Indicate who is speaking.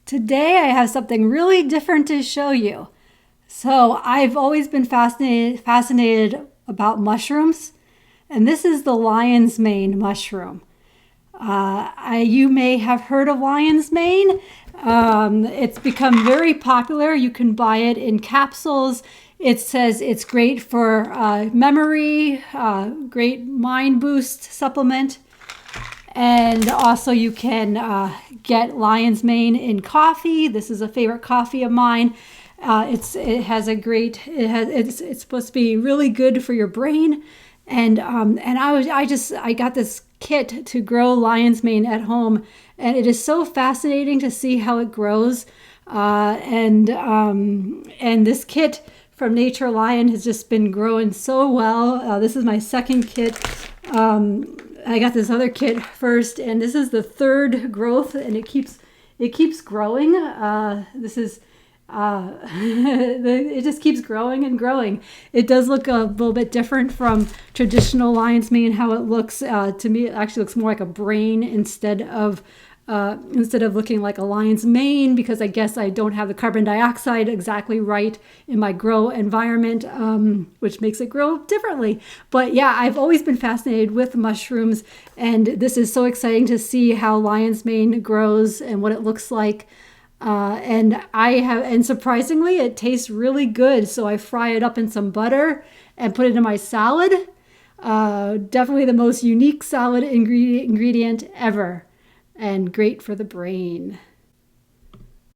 Speaker 1: Today I have something really different to show you. So I've always been fascinated about mushrooms, and this is the lion's mane mushroom. You may have heard of lion's mane. It's become very popular. You can buy it in capsules. It says it's great for memory, great mind boost supplement. And also you can get lion's mane in coffee. This is a favorite coffee of mine. It's supposed to be really good for your brain. And I got this kit to grow lion's mane at home, and it is so fascinating to see how it grows. And this kit from Nature Lion has just been growing so well. This is my second kit. I got this other kit first, and this is the third growth, and it keeps growing. It just keeps growing and growing. It does look a little bit different from traditional lion's mane. How it looks to me, it actually looks more like a brain instead of looking like a lion's mane, because I guess I don't have the carbon dioxide exactly right in my grow environment, which makes it grow differently. But yeah, I've always been fascinated with mushrooms, and this is so exciting to see how lion's mane grows and what it looks like. And surprisingly, it tastes really good. So I fry it up in some butter and put it in my salad. Definitely the most unique salad ingredient ever, and great for the brain.